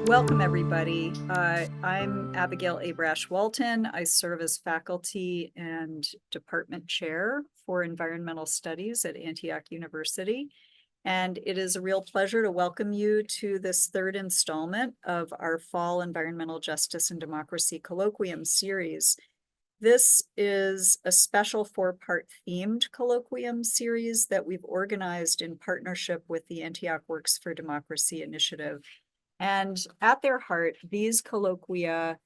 Welcome, everybody. I'm Abigail Abrash Walton. I serve as faculty and department chair for environmental studies at Antioch University. And it is a real pleasure to welcome you to this third installment of our Fall Environmental Justice and Democracy Colloquium series. This is a special four-part themed colloquium series that we've organized in partnership with the Antioch Works for Democracy initiative. And at their heart, these colloquia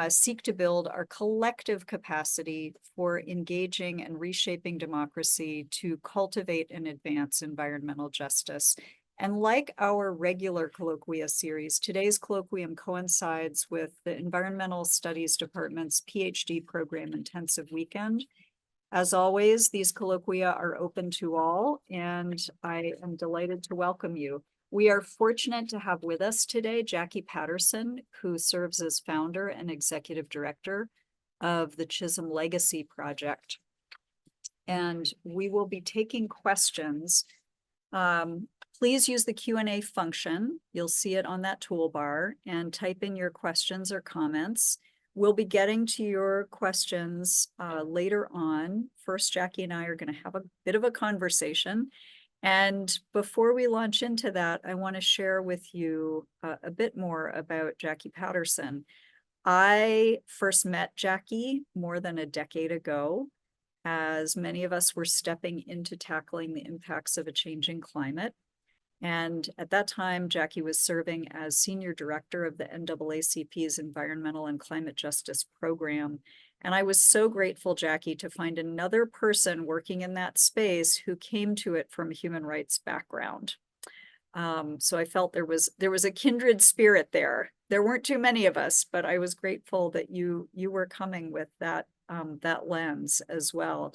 seek to build our collective capacity for engaging and reshaping democracy to cultivate and advance environmental justice. And like our regular colloquia series, today's colloquium coincides with the Environmental Studies Department's PhD program intensive weekend. As always, these colloquia are open to all, and I am delighted to welcome you. We are fortunate to have with us today Jacqui Patterson, who serves as founder and executive director of the Chisholm Legacy Project. And we will be taking questions. Please use the Q&A function. You'll see it on that toolbar and type in your questions or comments. We'll be getting to your questions later on. First, Jacqui and I are going to have a bit of a conversation. And before we launch into that, I want to share with you a bit more about Jacqui Patterson. I first met Jacqui more than a decade ago, as many of us were stepping into tackling the impacts of a changing climate. And at that time, Jacqui was serving as senior director of the NAACP's Environmental and Climate Justice Program. And I was so grateful, Jacqui, to find another person working in that space who came to it from a human rights background. So I felt there was a kindred spirit there. There weren't too many of us, but I was grateful that you were coming with that lens as well.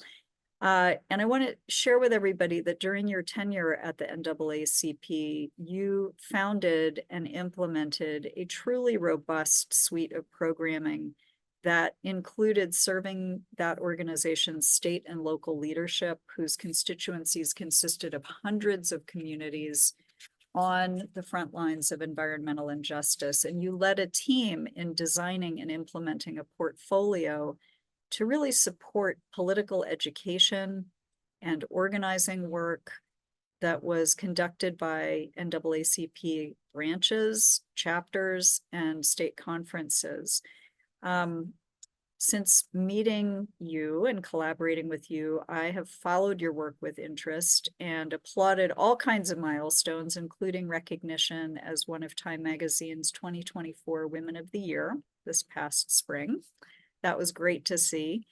And I want to share with everybody that during your tenure at the NAACP, you founded and implemented a truly robust suite of programming that included serving that organization's state and local leadership, whose constituencies consisted of hundreds of communities on the front lines of environmental injustice. And you led a team in designing and implementing a portfolio to really support political education and organizing work that was conducted by NAACP branches, chapters, and state conferences. Since meeting you and collaborating with you, I have followed your work with interest and applauded all kinds of milestones, including recognition as one of Time Magazine's 2024 Women of the Year this past spring. That was great to see.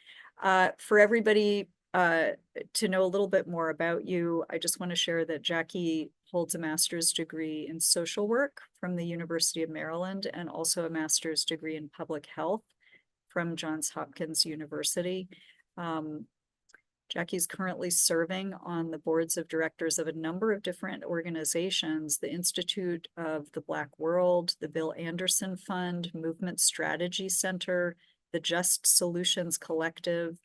For everybody to know a little bit more about you, I just want to share that Jacqui holds a master's degree in social work from the University of Maryland and also a master's degree in public health from Johns Hopkins University. Jacqui's currently serving on the boards of directors of a number of different organizations, the Institute of the Black World, the Bill Anderson Fund, Movement Strategy Center, the Just Solutions Collective,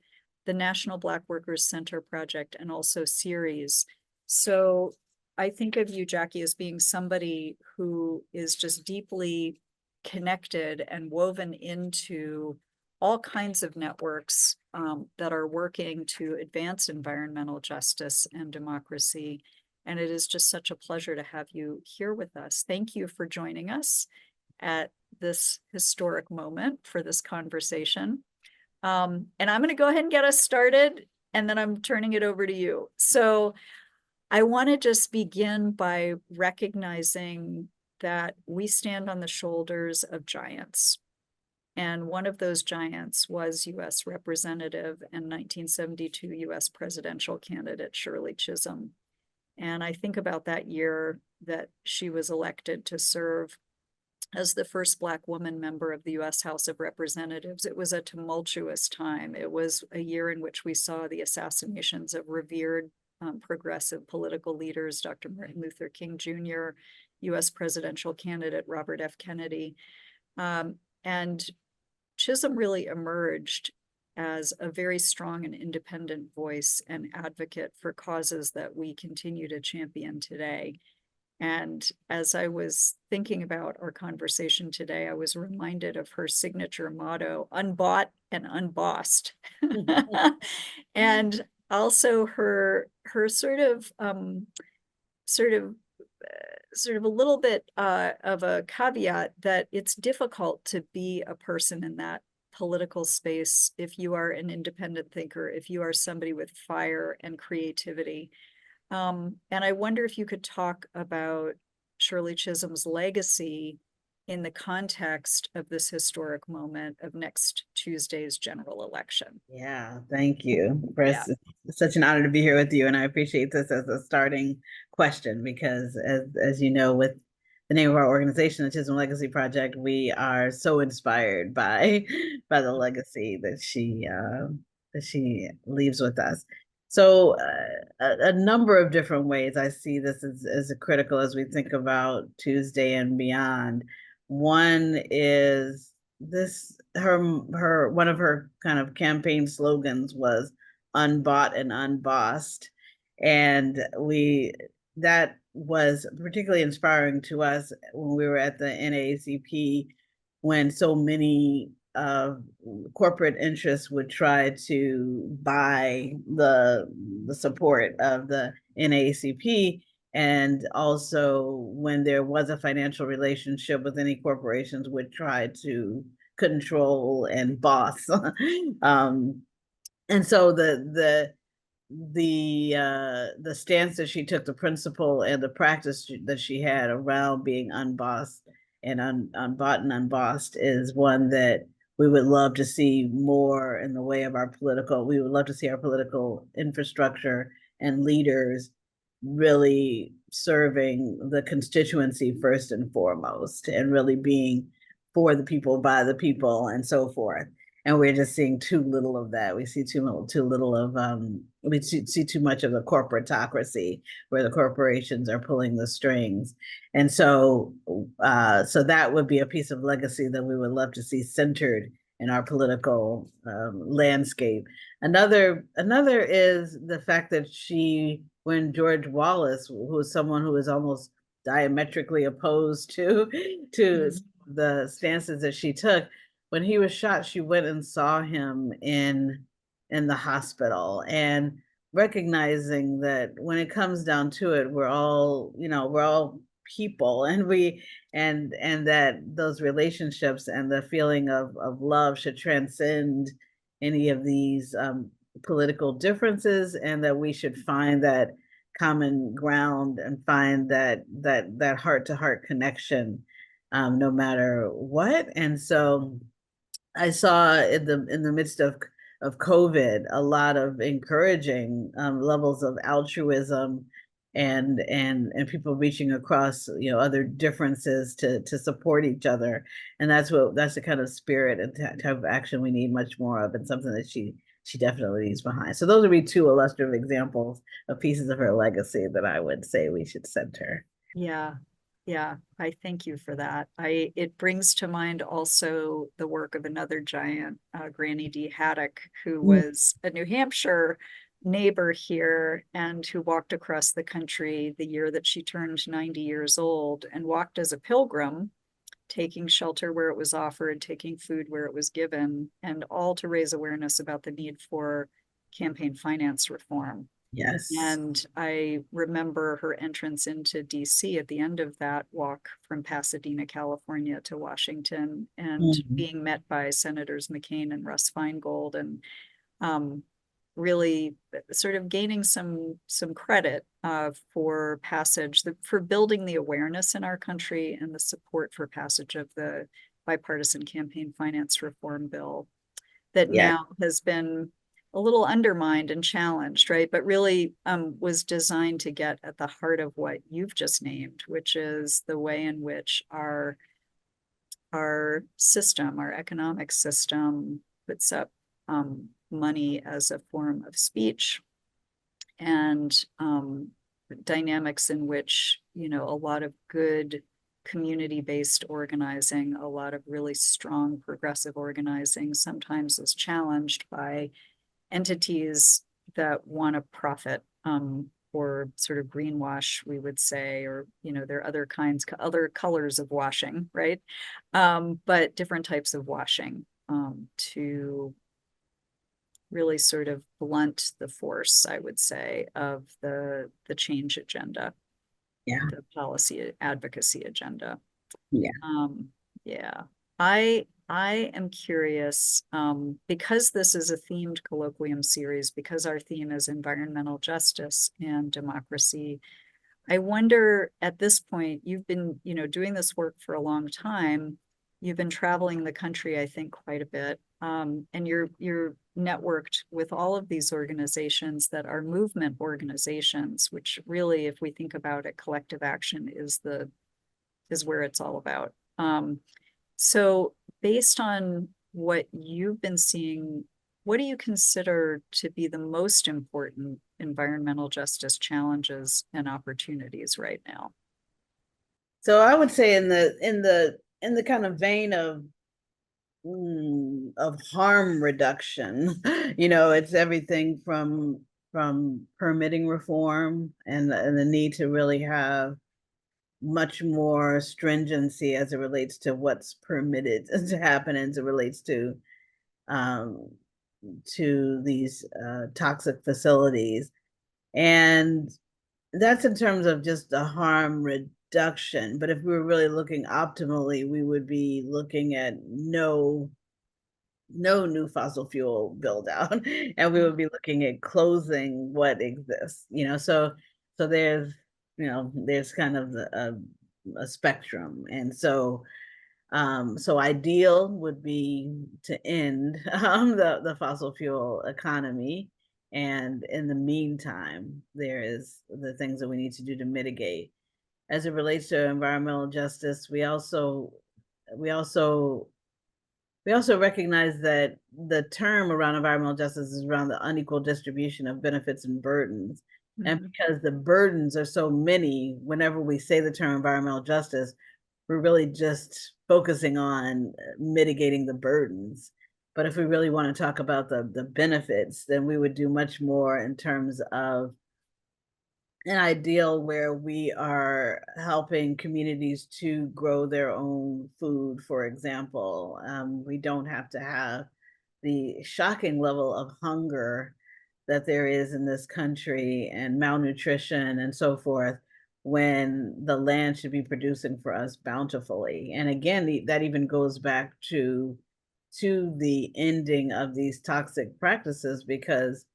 the National Black Workers Center Project, and also Series. So I think of you, Jacqui, as being somebody who is just deeply connected and woven into all kinds of networks that are working to advance environmental justice and democracy. And it is just such a pleasure to have you here with us. Thank you for joining us at this historic moment for this conversation. And I'm going to go ahead and get us started, and then I'm turning it over to you. So I want to just begin by recognizing that we stand on the shoulders of giants. And one of those giants was U.S. Representative and 1972 U.S. presidential candidate Shirley Chisholm. And I think about that year that she was elected to serve as the first Black woman member of the U.S. House of Representatives. It was a tumultuous time. It was a year in which we saw the assassinations of revered progressive political leaders, Dr. Martin Luther King Jr., U.S. presidential candidate Robert F. Kennedy. And Chisholm really emerged as a very strong and independent voice and advocate for causes that we continue to champion today. And as I was thinking about our conversation today, I was reminded of her signature motto, unbought and unbossed. And also her sort of sort of a little bit of a caveat that it's difficult to be a person in that political space if you are an independent thinker, if you are somebody with fire and creativity. And I wonder if you could talk about Shirley Chisholm's legacy in the context of this historic moment of next Tuesday's general election. Yeah, thank you. Yeah. First, it's such an honor to be here with you, and I appreciate this as a starting question because, as you know, with the name of our organization, the Chisholm Legacy Project, we are so inspired by by the legacy that she leaves with us. So, a number of different ways I see this as a critical as we think about Tuesday and beyond. One is this her one of her kind of campaign slogans was unbought and unbossed, and we that was particularly inspiring to us when we were at the NAACP, when so many corporate interests would try to buy the support of the NAACP, and also when there was a financial relationship with any corporations would try to control and boss. And so the stance that she took, the principle and the practice that she had around being unbossed and unbought and unbossed is one that we would love to see more in the way of our political. We would love to see our political infrastructure and leaders really serving the constituency first and foremost, and really being for the people, by the people, and so forth. And we're just seeing too little of that. We see too little of we see too much of the corporatocracy where the corporations are pulling the strings. And so so that would be a piece of legacy that we would love to see centered in our political landscape. Another is the fact that when George Wallace, who is someone who is almost diametrically opposed to the stances that she took, when he was shot, she went and saw him in the hospital, and recognizing that when it comes down to it, we're all people, and and that those relationships and the feeling of love should transcend any of these political differences, and that we should find that common ground and find that heart to heart connection, no matter what. And so I saw in the midst of COVID a lot of encouraging levels of altruism, and people reaching across other differences to support each other, and that's the kind of spirit and type of action we need much more of, and something that she definitely leaves behind. So those would be two illustrative examples of pieces of her legacy that I would say we should center. Yeah. Yeah, I thank you for that. It brings to mind also the work of another giant, Granny D. Haddock, who was a New Hampshire neighbor here and who walked across the country the year that she turned 90 years old, and walked as a pilgrim, taking shelter where it was offered, taking food where it was given, and all to raise awareness about the need for campaign finance reform. Yes. And I remember her entrance into DC at the end of that walk from Pasadena, California to Washington, and being met by Senators McCain and Russ Feingold, and really sort of gaining some credit for passage, for building the awareness in our country and the support for passage of the bipartisan campaign finance reform bill that Yeah. now has been a little undermined and challenged, right? But really was designed to get at the heart of what you've just named, which is the way in which our system, our economic system, puts up money as a form of speech, and dynamics in which, a lot of good community-based organizing, a lot of really strong progressive organizing sometimes is challenged by entities that want to profit or sort of greenwash, we would say, or, there are other kinds, other colors of washing, right? But different types of washing to really sort of blunt the force, I would say, of the change agenda, Yeah. the policy advocacy agenda. Yeah. Yeah, I am curious, because this is a themed colloquium series, because our theme is environmental justice and democracy. I wonder at this point, you've been, doing this work for a long time. You've been traveling the country, I think, quite a bit. And you're networked with all of these organizations that are movement organizations, which really, if we think about it, collective action is where it's all about. So based on what you've been seeing, what do you consider to be the most important environmental justice challenges and opportunities right now? So I would say in the kind of vein of harm reduction, it's everything from permitting reform and the need to really have much more stringency as it relates to what's permitted to happen as it relates um, to these toxic facilities. And that's in terms of just the harm reduction. But if we were really looking optimally, we would be looking at no new fossil fuel build out and we would be looking at closing what exists, so there's kind of a spectrum. And so ideal would be to end the fossil fuel economy, and in the meantime there is the things that we need to do to mitigate. As it relates to environmental justice, we also we also recognize that the term around environmental justice is around the unequal distribution of benefits and burdens. And Mhm. because the burdens are so many, whenever we say the term environmental justice, we're really just focusing on mitigating the burdens. But if we really want to talk about the benefits, then we would do much more in terms of an ideal where we are helping communities to grow their own food, for example. We don't have to have the shocking level of hunger that there is in this country and malnutrition and so forth when the land should be producing for us bountifully. And again, that even goes back to the ending of these toxic practices, because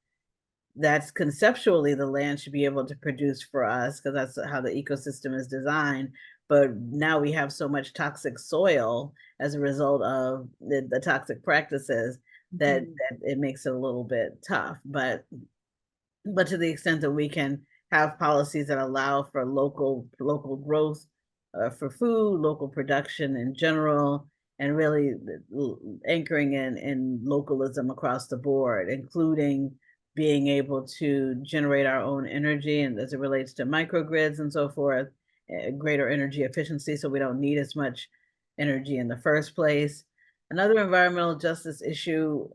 that's conceptually the land should be able to produce for us because that's how the ecosystem is designed. But now we have so much toxic soil as a result of the toxic practices Mhm. that it makes it a little bit tough. But to the extent that we can have policies that allow for local growth for food, local production in general, and really anchoring in localism across the board, including being able to generate our own energy, and as it relates to microgrids and so forth, greater energy efficiency so we don't need as much energy in the first place. Another environmental justice issue,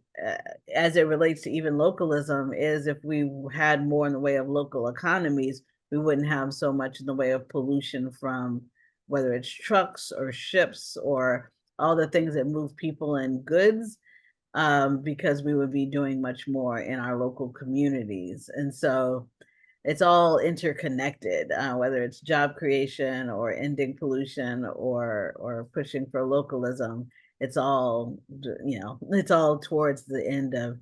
as it relates to even localism, is if we had more in the way of local economies, we wouldn't have so much in the way of pollution from whether it's trucks or ships or all the things that move people and goods, because we would be doing much more in our local communities. And so it's all interconnected, whether it's job creation or ending pollution or pushing for localism. It's all, it's all towards the end of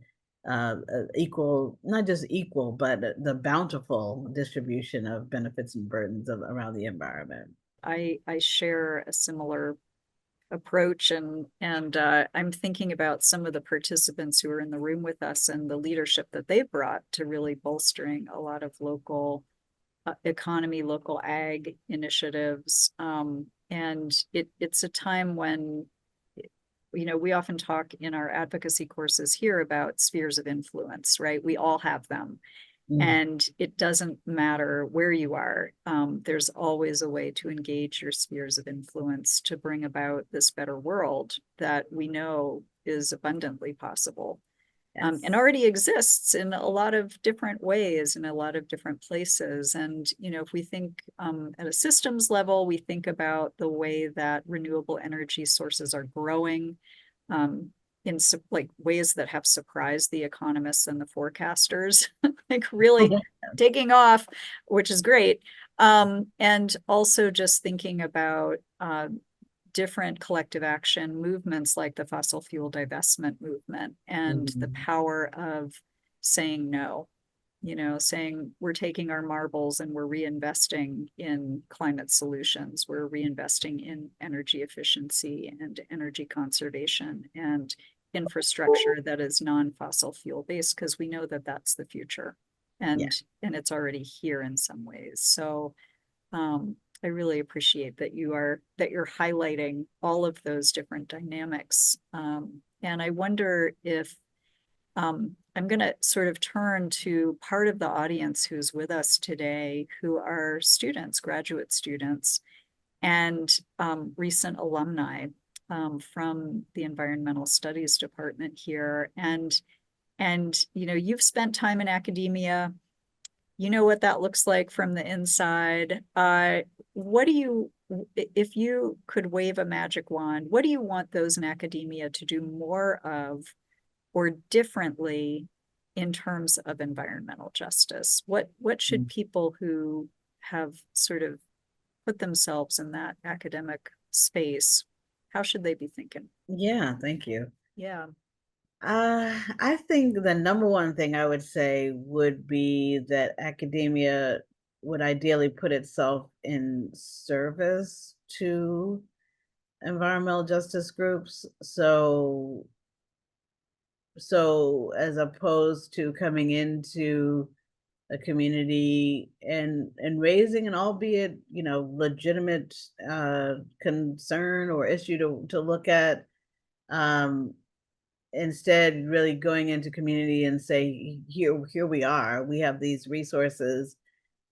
equal, not just equal, but the bountiful distribution of benefits and burdens around the environment. I share a similar approach, and I'm thinking about some of the participants who are in the room with us and the leadership that they brought to really bolstering a lot of local economy, local ag initiatives. And it's a time when, we often talk in our advocacy courses here about spheres of influence, right? We all have them. Mm. And it doesn't matter where you are. There's always a way to engage your spheres of influence to bring about this better world that we know is abundantly possible. Yes. and already exists in a lot of different ways in a lot of different places. And, if we think at a systems level, we think about the way that renewable energy sources are growing in like ways that have surprised the economists and the forecasters, like really taking off, which is great. And also just thinking about different collective action movements like the fossil fuel divestment movement and the power of saying no, saying we're taking our marbles and we're reinvesting in climate solutions, we're reinvesting in energy efficiency and energy conservation and infrastructure that is non-fossil fuel based, because we know that that's the future, Yeah. and it's already here in some ways. So I really appreciate that you're highlighting all of those different dynamics. And I wonder if I'm going to sort of turn to part of the audience who's with us today, who are students, graduate students, and recent alumni from the Environmental Studies Department here. And you've spent time in academia. You know what that looks like from the inside. What do you, if you could wave a magic wand, what do you want those in academia to do more of or differently in terms of environmental justice? What should people who have sort of put themselves in that academic space, how should they be thinking? Yeah, thank you. Yeah. I think the number one thing I would say would be that academia would ideally put itself in service to environmental justice groups. So as opposed to coming into a community and raising an albeit, legitimate concern or issue to look at, um, instead really going into community and say, here we are, we have these resources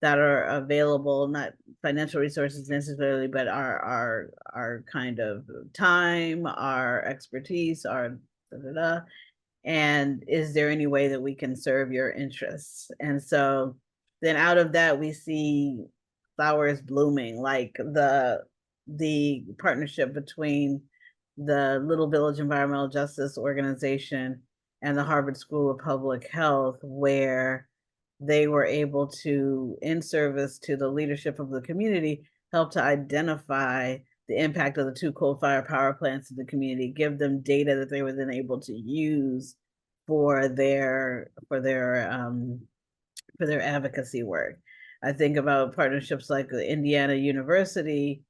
that are available, not financial resources necessarily, but our kind of time, our expertise, our da, da, da. And is there any way that we can serve your interests? And so then out of that we see flowers blooming, like the partnership between the Little Village Environmental Justice Organization and the Harvard School of Public Health, where they were able to, in service to the leadership of the community, help to identify the impact of the two coal-fired power plants in the community, give them data that they were then able to use for their advocacy work. I think about partnerships like the Indiana University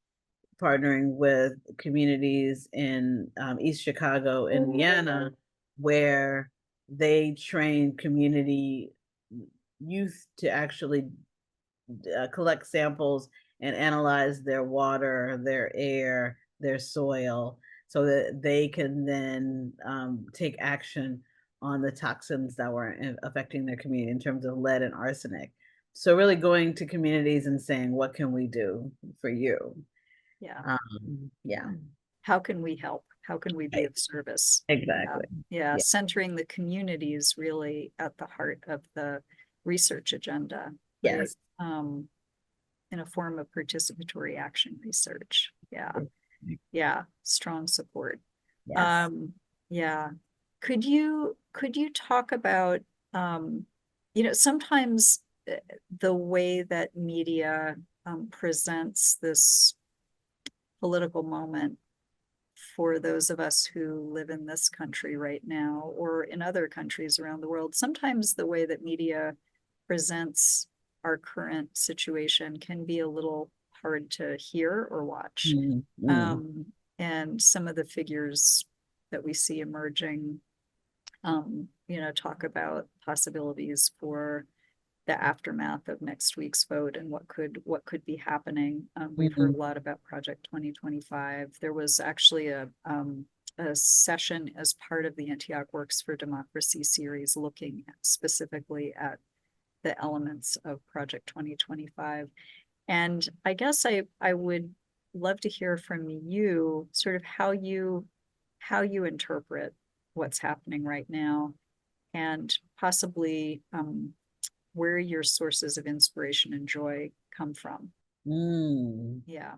partnering with communities in East Chicago, Indiana, where they train community youth to actually collect samples and analyze their water, their air, their soil, so that they can then take action on the toxins that were affecting their community in terms of lead and arsenic. So really going to communities and saying, what can we do for you? Yeah. Yeah. How can we help? How can we be Right. of service? Exactly. Yeah. Yeah. Centering the communities really at the heart of the research agenda, right? Yes. In a form of participatory action research. Yeah. Yeah. Strong support. Yes. Yeah. Could you talk about sometimes the way that media presents this political moment for those of us who live in this country right now or in other countries around the world, sometimes the way that media presents our current situation can be a little hard to hear or watch. Mm-hmm. And some of the figures that we see emerging, talk about possibilities for the aftermath of next week's vote and what could be happening. We've heard a lot about Project 2025. There was actually a session as part of the Antioch Works for Democracy series looking specifically at the elements of Project 2025. And I guess I would love to hear from you sort of how you interpret what's happening right now and possibly where your sources of inspiration and joy come from. Yeah.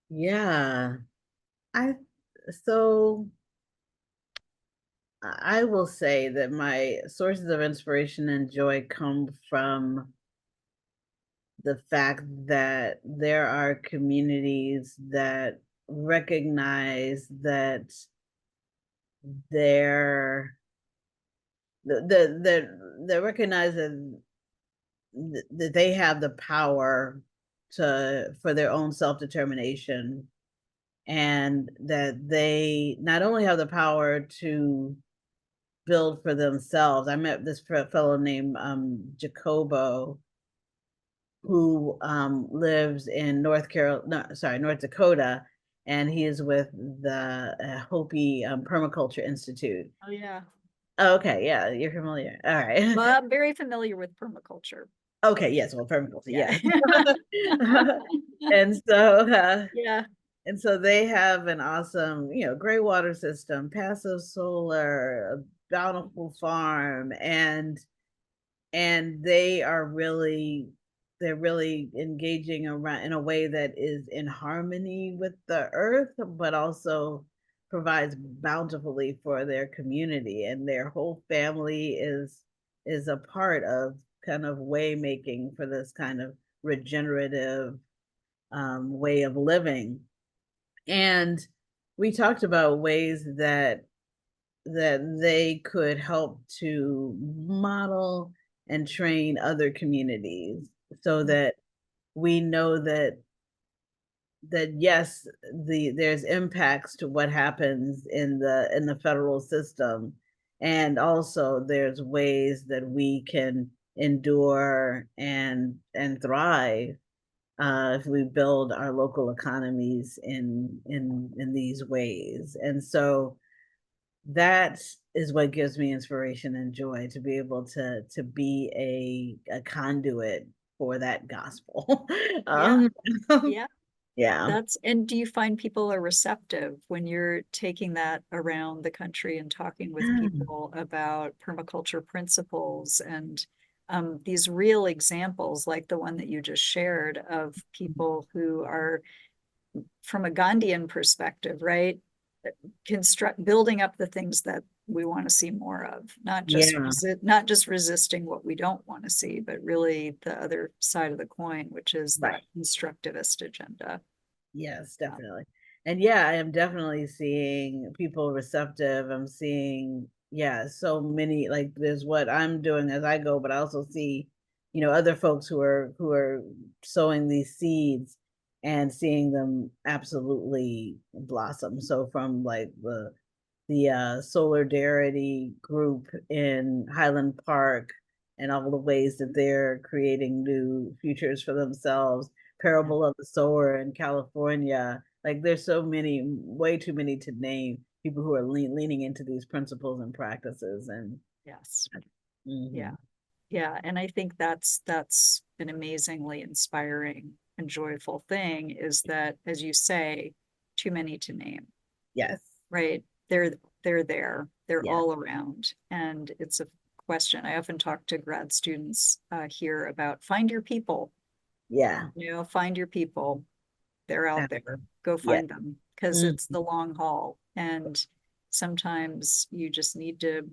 Yeah. I so I will say that my sources of inspiration and joy come from the fact that there are communities that recognize that they're that recognize that they have the power to for their own self-determination, and that they not only have the power to build for themselves. I met this fellow named Jacobo, who lives in North Dakota, and he is with the Hopi Permaculture Institute. Oh, yeah. Oh, okay, yeah, you're familiar. All right. Well, I'm very familiar with permaculture. Okay, yes, well, permaculture, Yeah. yes. And so, Yeah. and so they have an awesome, gray water system, passive solar, a bountiful farm, and they're really engaging around in a way that is in harmony with the earth, but also provides bountifully for their community, and their whole family is a part of kind of way making for this kind of regenerative way of living. And we talked about ways that they could help to model and train other communities, so that we know that yes, there's impacts to what happens in the federal system, and also there's ways that we can endure and thrive if we build our local economies in these ways. And so that is what gives me inspiration and joy, to be able to be a conduit for that gospel. Yeah. um Yeah. yeah. And do you find people are receptive when you're taking that around the country and talking with people about permaculture principles and these real examples like the one that you just shared of people who are, from a Gandhian perspective, right? Building up the things that we want to see more of, Yeah, not just resisting what we don't want to see, but really the other side of the coin, which is that right. constructivist agenda. Yes, definitely. And yeah, I am definitely seeing people receptive. I'm seeing, yeah, so many, like there's what I'm doing as I go, but I also see, other folks who are sowing these seeds and seeing them absolutely blossom. So from like the Solidarity group in Highland Park, and all the ways that they're creating new futures for themselves. Parable of the Sower in California. Like there's so many, way too many to name, people who are leaning into these principles and practices. And Yes. Yeah. mhm. Yeah. And I think that's an amazingly inspiring and joyful thing, is that, as you say, too many to name, Yes, right? They're there. They're yes, all around. And it's a question. I often talk to grad students here about find your people, yeah, find your people. They're out there. Go yes. find them, because Mhm. it's the long haul. And sometimes you just need to,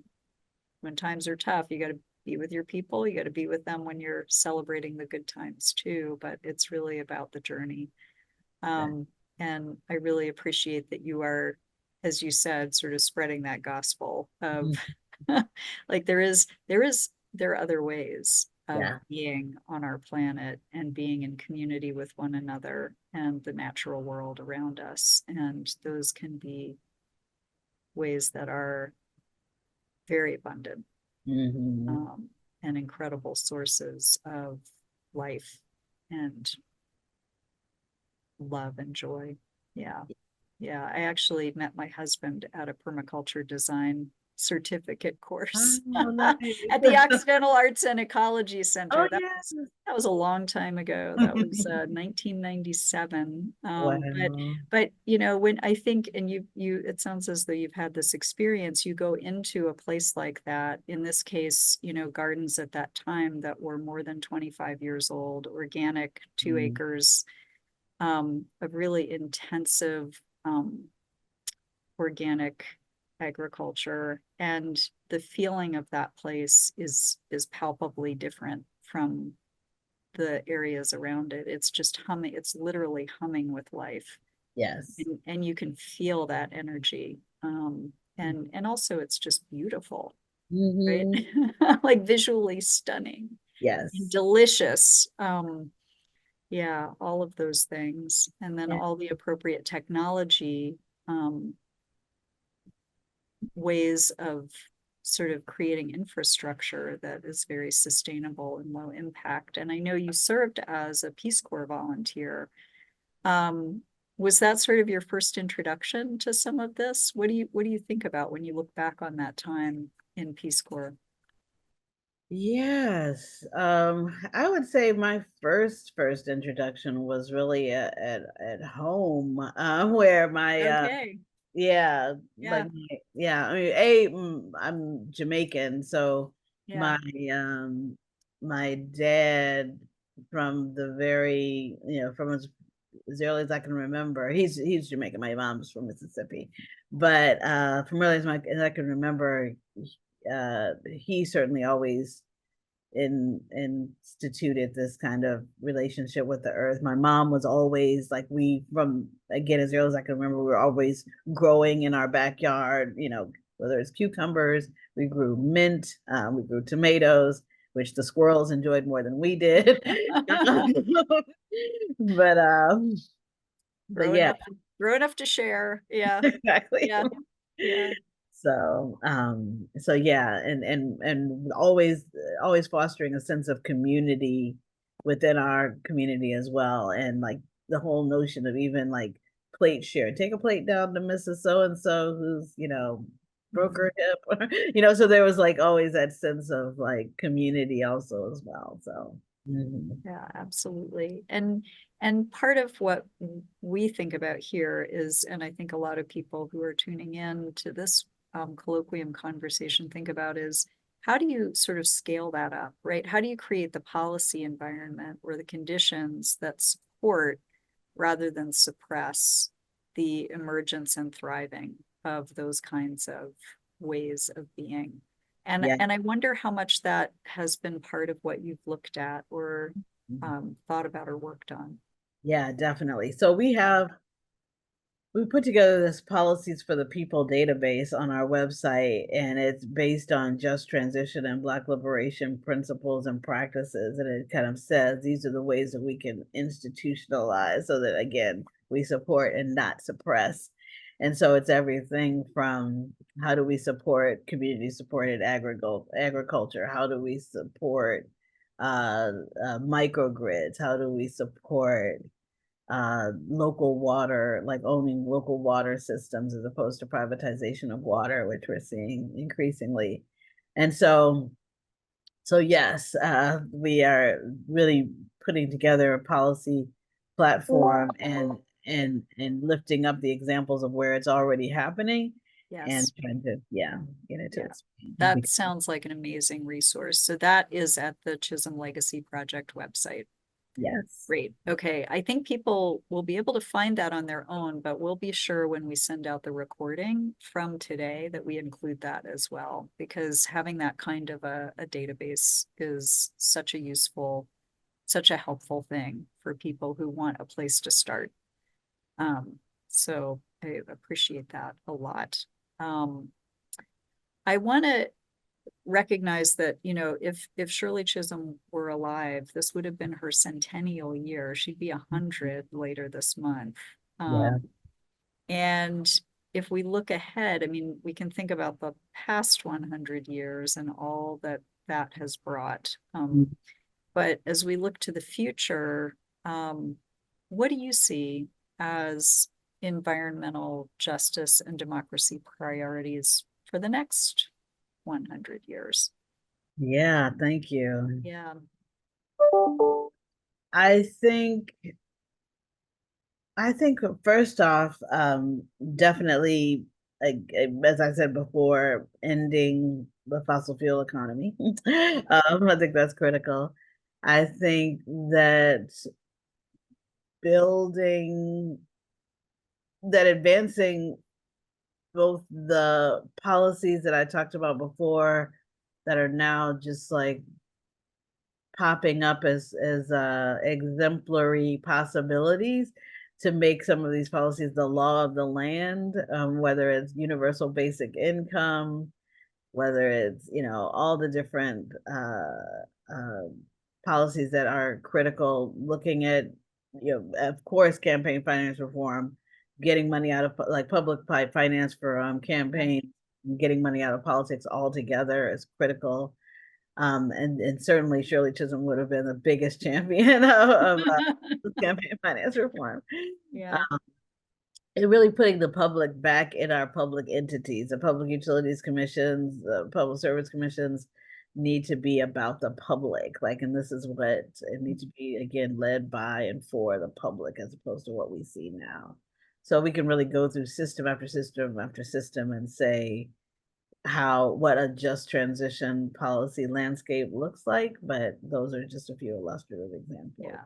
when times are tough, you got to be with your people. You got to be with them when you're celebrating the good times too. But it's really about the journey. Um, and I really appreciate that you are, as you said, sort of spreading that gospel of Mhm. like there are other ways of Yeah, being on our planet and being in community with one another and the natural world around us. And those can be ways that are very abundant, hmm, um, and incredible sources of life and love and joy. Yeah. Yeah. I actually met my husband at a permaculture design certificate course Oh, nice. at the Accidental Arts and Ecology Center. Oh, yes. That was a long time ago. That was 1997. Wow. But you know, when I think, and it sounds as though you've had this experience, you go into a place like that, in this case, you know, gardens at that time that were more than 25 years old, organic, 2 acres, of really intensive, organic agriculture, and the feeling of that place is palpably different from the areas around it. It's just humming, it's literally humming with life, Yes. and you can feel that energy, and also it's just beautiful, right? Hmm. Like visually stunning and Yes. delicious. Yeah, all of those things, and then Yeah. all the appropriate technology, ways of sort of creating infrastructure that is very sustainable and low impact. And I know you served as a Peace Corps volunteer. Um, was that sort of your first introduction to some of this? What do you think about when you look back on that time in Peace Corps? Yes. I would say my first introduction was really at home, where my Okay. yeah, Yeah. yeah, I mean, I'm Jamaican, so Yeah. my my dad, from the very, from as early as I can remember, he's Jamaican. My mom's from Mississippi, but from early as I can remember, he certainly always instituted this kind of relationship with the earth. My mom was always like, we, from again as early as I can remember, we were always growing in our backyard, whether it's cucumbers, we grew mint, we grew tomatoes, which the squirrels enjoyed more than we did. but but Growing yeah. up, growing up to share. Yeah. Exactly. Yeah. Yeah. So yeah, and always fostering a sense of community within our community as well, and like the whole notion of even like plate share, take a plate down to Mrs. So and so who's, broke her hip, so there was like always that sense of like community also as well. So Yeah, absolutely. And part of what we think about here is, and I think a lot of people who are tuning in to this, colloquium conversation think about, is how do you sort of scale that up, right? How do you create the policy environment or the conditions that support rather than suppress the emergence and thriving of those kinds of ways of being? And yeah. and I wonder how much that has been part of what you've looked at or, thought about or worked on. Yeah, definitely. So we put together this policies for the people database on our website, and it's based on just transition and Black liberation principles and practices. And it kind of says these are the ways that we can institutionalize so that, again, we support and not suppress. And so it's everything from how do we support community supported agriculture? How do we support microgrids? How do we support local water, like owning local water systems as opposed to privatization of water, which we're seeing increasingly. And so yes, we are really putting together a policy platform and lifting up the examples of where it's already happening and Yes. trying to, yeah, get it to Yeah. expand. That sounds like an amazing resource. So that is at the Chisholm Legacy Project website. Yes. Great. Okay. I think people will be able to find that on their own, but we'll be sure when we send out the recording from today that we include that as well, because having that kind of a database is such a useful, such a helpful thing for people who want a place to start. So I appreciate that a lot. I want to recognize that, you know, if Shirley Chisholm were alive, this would have been her centennial year. She'd be 100 later this month. Yeah. And if we look ahead, I mean, we can think about the past 100 years and all that that has brought. But as we look to the future, what do you see as environmental justice and democracy priorities for the next 100 years. Yeah, thank you. Yeah. I think first off, definitely, as I said before, ending the fossil fuel economy. I think that's critical. I think that building advancing both the policies that I talked about before that are now just like popping up as exemplary possibilities to make some of these policies the law of the land, whether it's universal basic income, whether it's, you know, all the different policies that are critical, looking at, you know, of course, campaign finance reform, getting money out of like public finance for campaigns, getting money out of politics altogether is critical. And certainly Shirley Chisholm would have been the biggest champion of campaign finance reform. Yeah. And really putting the public back in our public entities. The public utilities commissions, the public service commissions need to be about the public. Like, and this is what it needs to be, again, led by and for the public as opposed to what we see now. So we can really go through system after system after system and say what a just transition policy landscape looks like, but those are just a few illustrative examples. Yeah.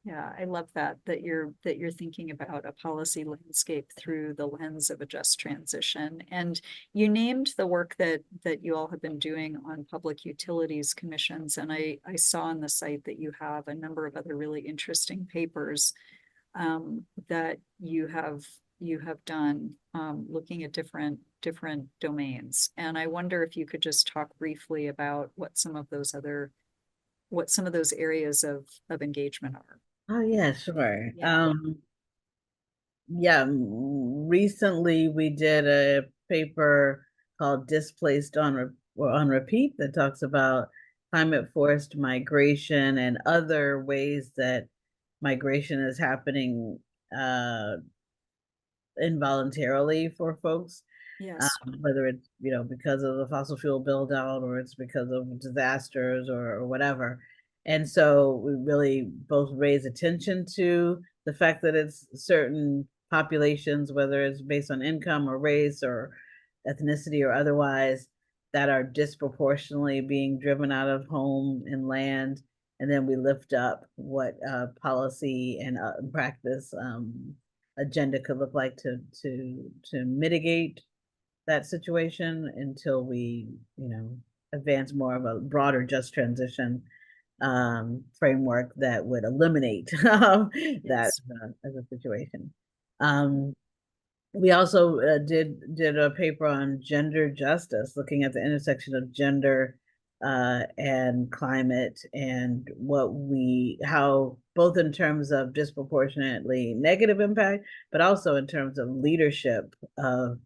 Yeah, I love that you're thinking about a policy landscape through the lens of a just transition. And you named the work that you all have been doing on public utilities commissions. And I saw on the site that you have a number of other really interesting papers that you have done looking at different domains. And I wonder if you could just talk briefly about what some of those areas of engagement are. Oh yeah, sure. Yeah. Yeah, recently we did a paper called Displaced on Repeat that talks about climate forced migration and other ways that migration is happening involuntarily for folks, Yes. whether it's, you know, because of the fossil fuel build out or it's because of disasters or whatever. And so we really both raise attention to the fact that it's certain populations, whether it's based on income or race or ethnicity or otherwise, that are disproportionately being driven out of home and land. And then we lift up what policy and practice agenda could look like to mitigate that situation until we, you know, advance more of a broader just transition framework that would eliminate that Yes. as a situation. We also did a paper on gender justice, looking at the intersection of gender and climate, and how both in terms of disproportionately negative impact, but also in terms of leadership of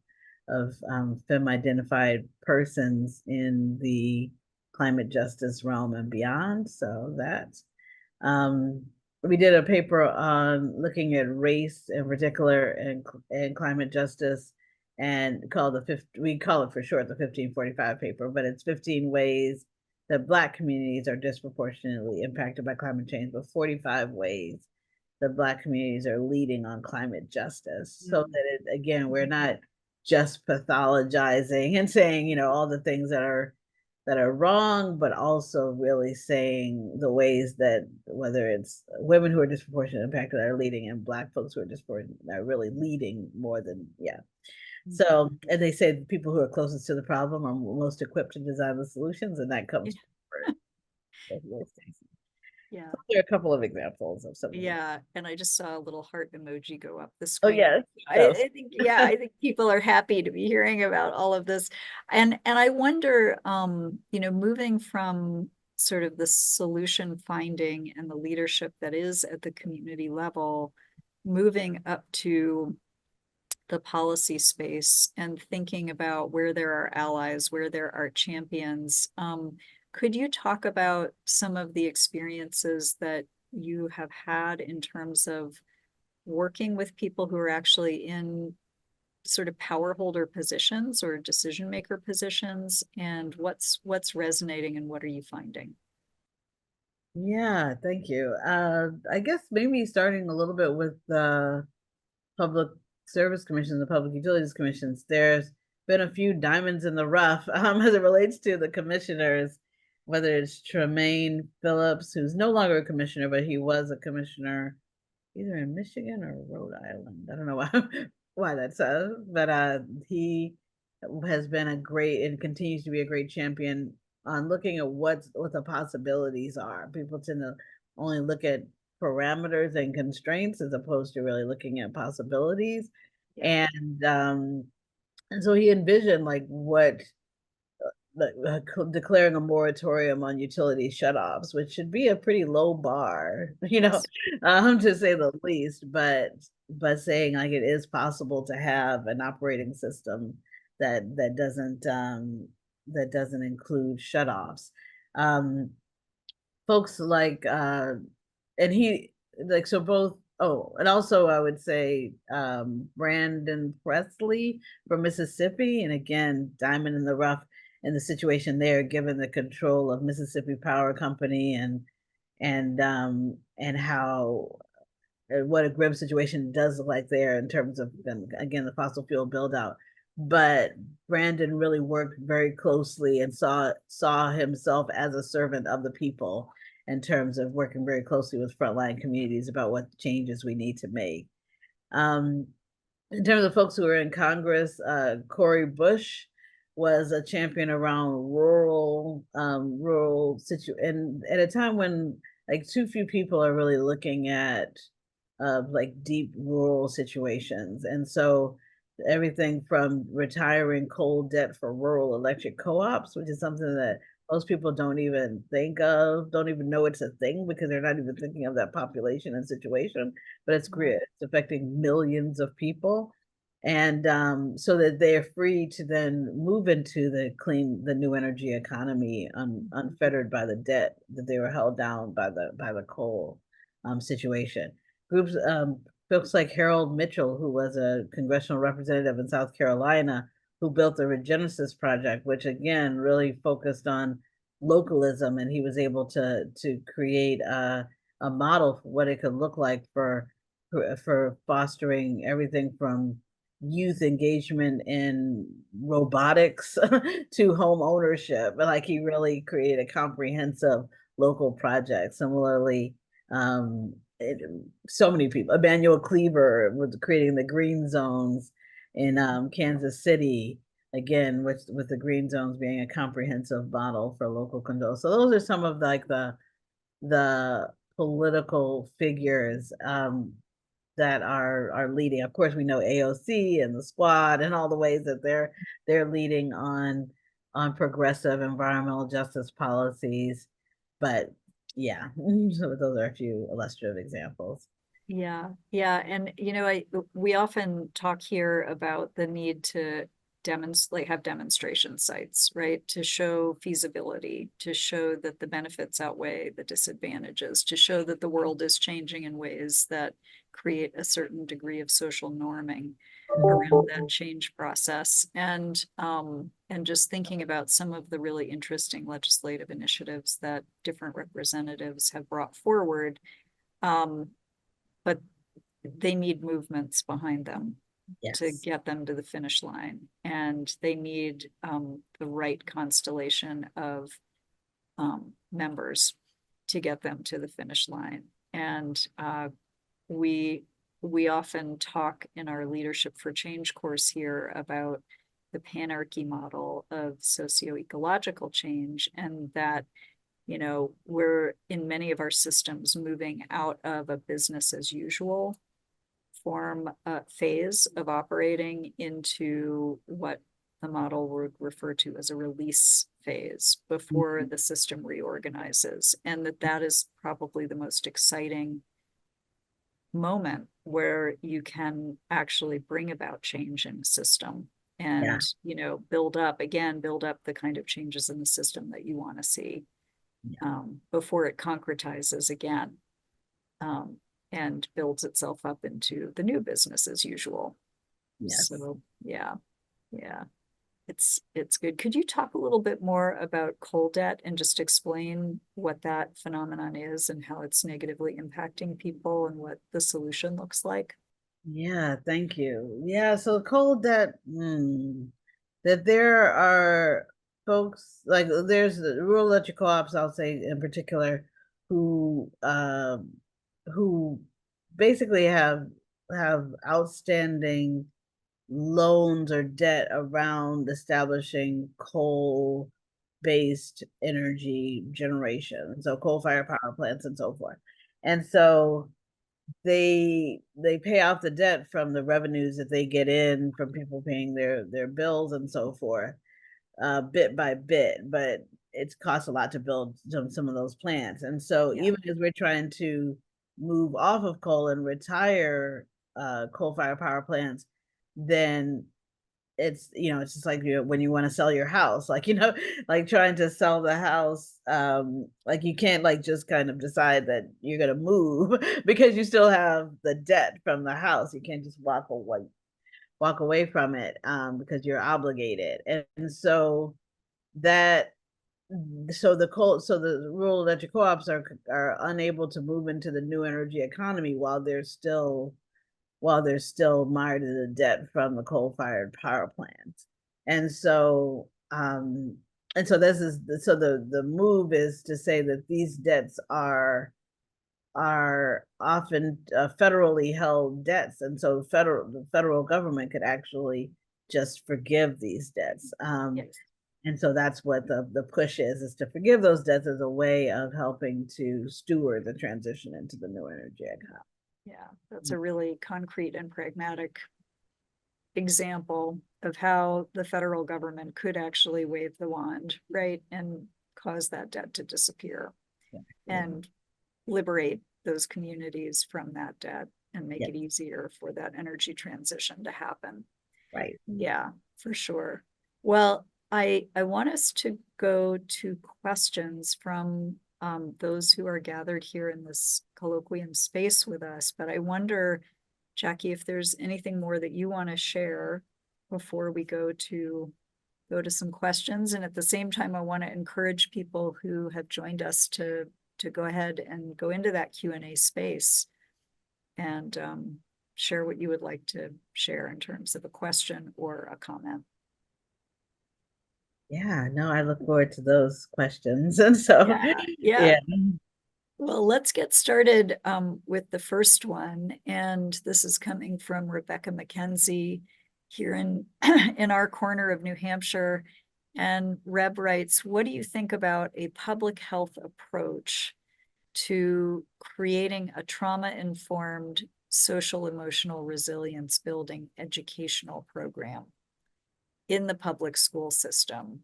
femme identified persons in the climate justice realm and beyond. So that's we did a paper on looking at race in particular and climate justice, and we call it for short the 1545 paper, but it's 15 ways that Black communities are disproportionately impacted by climate change, but 45 ways that Black communities are leading on climate justice. So that again, we're not just pathologizing and saying, you know, all the things that are wrong, but also really saying the ways that whether it's women who are disproportionately impacted are leading and Black folks who are disproportionately are really leading more than, yeah. So, and they say the people who are closest to the problem are most equipped to design the solutions, and that comes first. Yeah. There are a couple of examples of some of them. Yeah, and I just saw a little heart emoji go up the Oh screen. yes. I think, yeah, I think people are happy to be hearing about all of this. And I wonder, you know, moving from sort of the solution finding and the leadership that is at the community level, moving up to the policy space and thinking about where there are allies, where there are champions. Could you talk about some of the experiences that you have had in terms of working with people who are actually in sort of power holder positions or decision maker positions, and what's resonating and what are you finding? Yeah, thank you. I guess maybe starting a little bit with the public service commissions and public utilities commissions. There's been a few diamonds in the rough as it relates to the commissioners, whether it's Tremaine Phillips, who's no longer a commissioner, but he was a commissioner either in Michigan or Rhode Island. I don't know why why that's but he has been a great and continues to be a great champion on looking at what the possibilities are. People tend to only look at parameters and constraints as opposed to really looking at possibilities. Yeah. And so he envisioned like what declaring a moratorium on utility shutoffs, which should be a pretty low bar, Yes. to say the least. But saying like it is possible to have an operating system that doesn't include shutoffs. Um, Folks like and he like so both oh and also I would say Brandon Presley from Mississippi, and again diamond in the rough in the situation there given the control of Mississippi Power Company and how what a grim situation does look like there in terms of again the fossil fuel build out. But Brandon really worked very closely and saw himself as a servant of the people in terms of working very closely with frontline communities about what changes we need to make. Um, in terms of folks who are in Congress, Cori Bush was a champion around rural and at a time when like too few people are really looking at like deep rural situations. And so everything from retiring coal debt for rural electric co-ops, which is something that most people don't even think of, don't even know it's a thing because they're not even thinking of that population and situation, but it's great. It's affecting millions of people. And so that they're free to then move into the new energy economy unfettered by the debt that they were held down by the coal situation. Groups, folks like Harold Mitchell, who was a congressional representative in South Carolina, who built the Regenesis Project, which again really focused on localism, and he was able to create a model for what it could look like for fostering everything from youth engagement in robotics to home ownership. Like he really created a comprehensive local project. Similarly, so many people. Emmanuel Cleaver was creating the green zones in Kansas City, again with the green zones being a comprehensive model for local control. So those are some of like the political figures that are leading. Of course, we know AOC and the Squad and all the ways that they're leading on progressive environmental justice policies. But yeah, so those are a few illustrative examples. Yeah, yeah, and we often talk here about the need to demonstrate, have demonstration sites, right? To show feasibility, to show that the benefits outweigh the disadvantages, to show that the world is changing in ways that create a certain degree of social norming around that change process. And just thinking about some of the really interesting legislative initiatives that different representatives have brought forward. But they need movements behind them to Yes. get them to the finish line. And they need the right constellation of members to get them to the finish line. And we often talk in our Leadership for Change course here about the panarchy model of socio-ecological change, and that we're in many of our systems moving out of a business as usual form phase of operating into what the model would refer to as a release phase before the system reorganizes, and that is probably the most exciting moment where you can actually bring about change in a system Yeah. and build up the kind of changes in the system that you want to see before it concretizes again and builds itself up into the new business as usual. Yes. So, yeah, yeah. It's good. Could you talk a little bit more about coal debt and just explain what that phenomenon is and how it's negatively impacting people and what the solution looks like? Yeah, thank you. Yeah, so cold that that there are folks like there's the rural electric co-ops, I'll say in particular, who who basically have outstanding loans or debt around establishing coal-based energy generation, so coal-fired power plants and so forth. And so they pay off the debt from the revenues that they get in from people paying their bills and so forth, bit by bit, but it's cost a lot to build some of those plants. And so Yeah, even as we're trying to move off of coal and retire coal-fired power plants, then it's it's just like when you want to sell your house, like like trying to sell the house, like you can't like just kind of decide that you're going to move because you still have the debt from the house. You can't just walk away from it, because you're obligated. And so that so the rural electric co-ops are unable to move into the new energy economy while they're still mired in the debt from the coal-fired power plants. And so this is so the move is to say that these debts are often federally held debts, and so the federal government could actually just forgive these debts. yes. And so that's what the push is to forgive those debts as a way of helping to steward the transition into the new energy economy. Yeah, that's a really concrete and pragmatic example of how the federal government could actually wave the wand, right? And cause that debt to disappear and liberate those communities from that debt and make Yes, it easier for that energy transition to happen. right. Yeah, for sure. Well, I want us to go to questions from those who are gathered here in this colloquium space with us. But I wonder, Jacqui, if there's anything more that you want to share before we go to some questions. And at the same time, I want to encourage people who have joined us to go ahead and go into that Q&A space and share what you would like to share in terms of a question or a comment. Yeah, no, I look forward to those questions. And so, Yeah. yeah. Well, let's get started with the first one. And this is coming from Rebecca McKenzie here in, in our corner of New Hampshire. And Reb writes, what do you think about a public health approach to creating a trauma-informed social emotional resilience building educational program in the public school system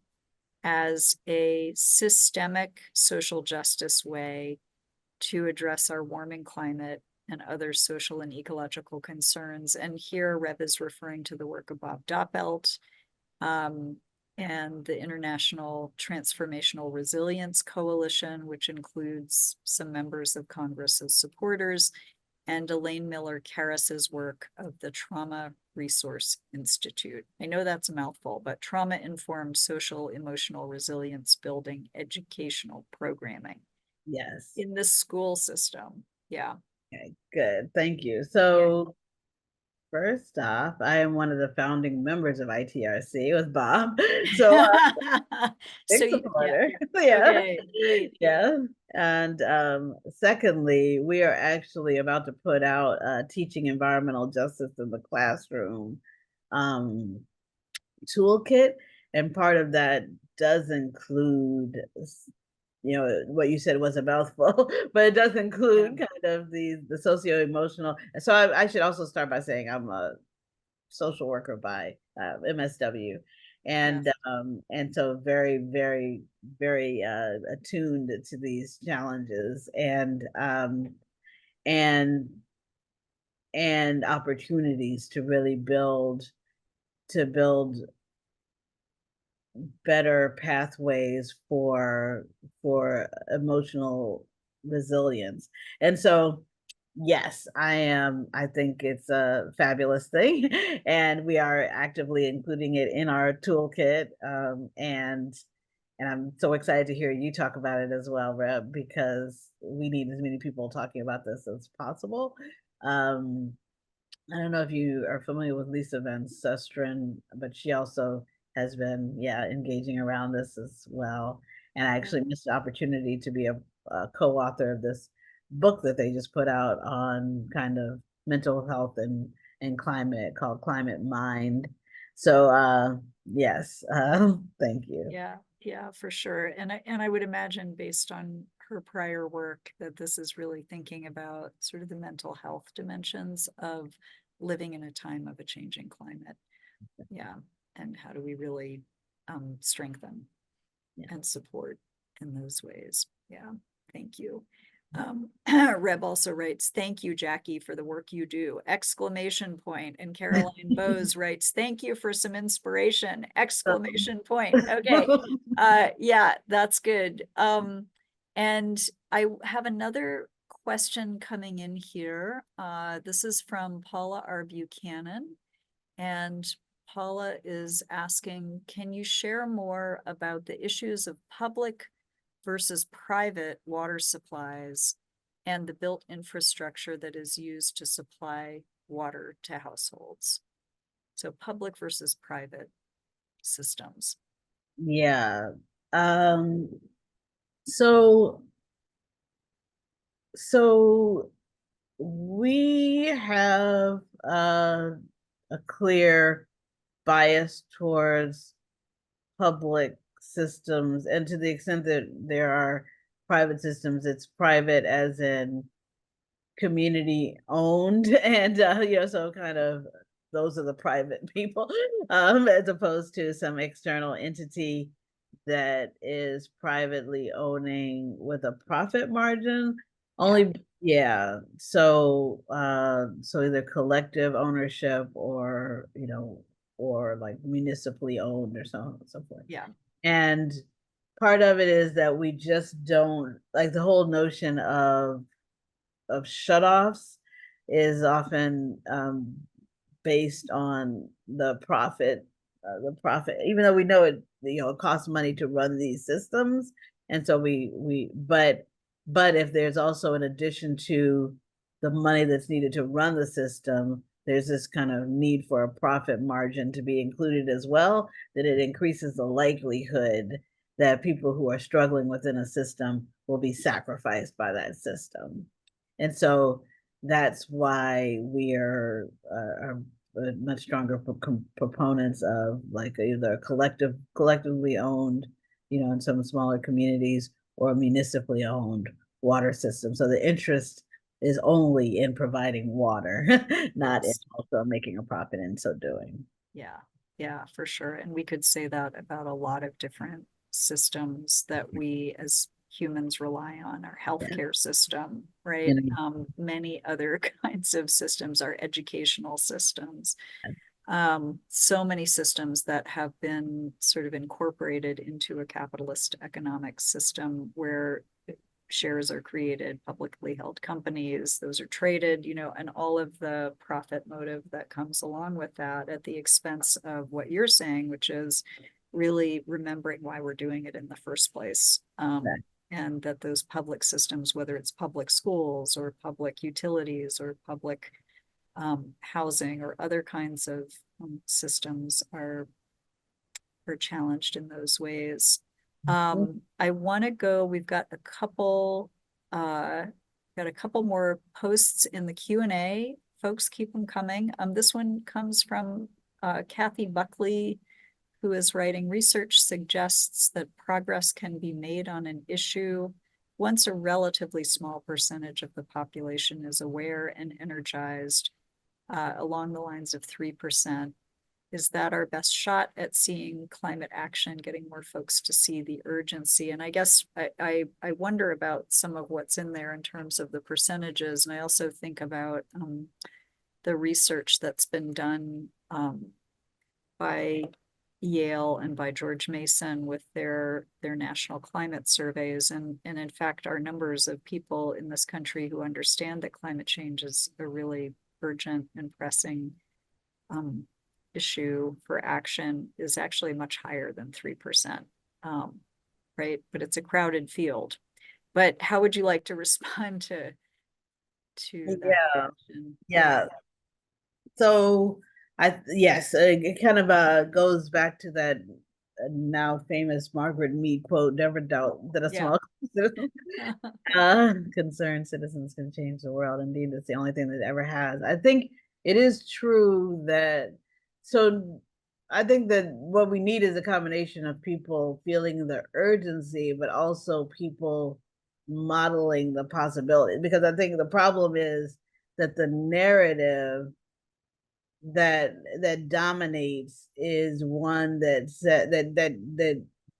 as a systemic social justice way to address our warming climate and other social and ecological concerns? And here Reb is referring to the work of Bob Doppelt and the International Transformational Resilience Coalition, which includes some members of Congress as supporters, and Elaine Miller Karras's work of the Trauma Resource Institute. I know that's a mouthful, but trauma-informed social emotional resilience building educational programming Yes. in the school system. Yeah. Okay, good. Thank you. Yeah. So first off, I am one of the founding members of ITRC with Bob. So So big yeah. supporter. Yeah. Okay, great. Yeah. And secondly, we are actually about to put out teaching environmental justice in the classroom um, toolkit. And part of that does include what you said was a mouthful, but it does include Yeah. kind of the socio-emotional. So I should also start by saying I'm a social worker by MSW, Yeah. and so very very very attuned to these challenges and and opportunities to really build better pathways for emotional resilience. And so Yes, I am. I think it's a fabulous thing, and we are actively including it in our toolkit. And I'm so excited to hear you talk about it as well, Reb, because we need as many people talking about this as possible. Um, I don't know if you are familiar with Lisa Van Susteren, but she also has been, yeah, engaging around this as well. And I actually missed the opportunity to be a co-author of this book that they just put out on kind of mental health and climate called Climate Mind. So yes, thank you. Yeah, yeah, for sure. And I would imagine based on her prior work that this is really thinking about sort of the mental health dimensions of living in a time of a changing climate. Yeah. And how do we really strengthen Yeah. and support in those ways? Yeah. Thank you. Reb also writes, thank you, Jacqui, for the work you do! Exclamation point. And Caroline Bose writes, thank you for some inspiration! Exclamation point. Okay. Yeah, that's good. And I have another question coming in here. This is from Paula R. Buchanan. And Paula is asking, can you share more about the issues of public versus private water supplies and the built infrastructure that is used to supply water to households? So public versus private systems. Yeah. Um, so so we have a clear bias towards public systems, and to the extent that there are private systems, it's private as in community owned, and so kind of those are the private people, as opposed to some external entity that is privately owning with a profit margin. Only, yeah. So either collective ownership or or like municipally owned or so on and so forth. Yeah. And part of it is that we just don't like the whole notion of shutoffs is often based on the profit, even though we know it costs money to run these systems. And so but if there's also, in addition to the money that's needed to run the system, there's this kind of need for a profit margin to be included as well, that it increases the likelihood that people who are struggling within a system will be sacrificed by that system. And so that's why we are much stronger proponents of like either collectively owned, in some smaller communities, or municipally owned water system. So the interest is only in providing water, not in Yes. also making a profit in so doing. Yeah. Yeah, for sure. And we could say that about a lot of different systems that we as humans rely on, our Yeah. healthcare system, You right? know, Many other kinds of systems, our educational systems. So many systems that have been sort of incorporated into a capitalist economic system where shares are created, publicly held companies, those are traded, and all of the profit motive that comes along with that at the expense of what you're saying, which is really remembering why we're doing it in the first place. And that those public systems, whether it's public schools or public utilities or public housing or other kinds of systems, are challenged in those ways. I want to go, we've got a couple more posts in the Q&A. Folks, keep them coming. This one comes from Kathy Buckley, who is writing, research suggests that progress can be made on an issue once a relatively small percentage of the population is aware and energized, along the lines of 3%. Is that our best shot at seeing climate action, getting more folks to see the urgency? And I guess I wonder about some of what's in there in terms of the percentages. And I also think about the research that's been done by Yale and by George Mason with their national climate surveys. And in fact, our numbers of people in this country who understand that climate change is a really urgent and pressing issue for action is actually much higher than 3%. Right? But it's a crowded field. But how would you like to respond to that Yeah, question? yeah. So yes, it kind of goes back to that now famous Margaret Mead quote, never doubt that a Yeah. small concerned citizens can change the world. Indeed, it's the only thing that ever has. I think it is true that, so I think that what we need is a combination of people feeling the urgency, but also people modeling the possibility. Because I think the problem is that the narrative that dominates is one that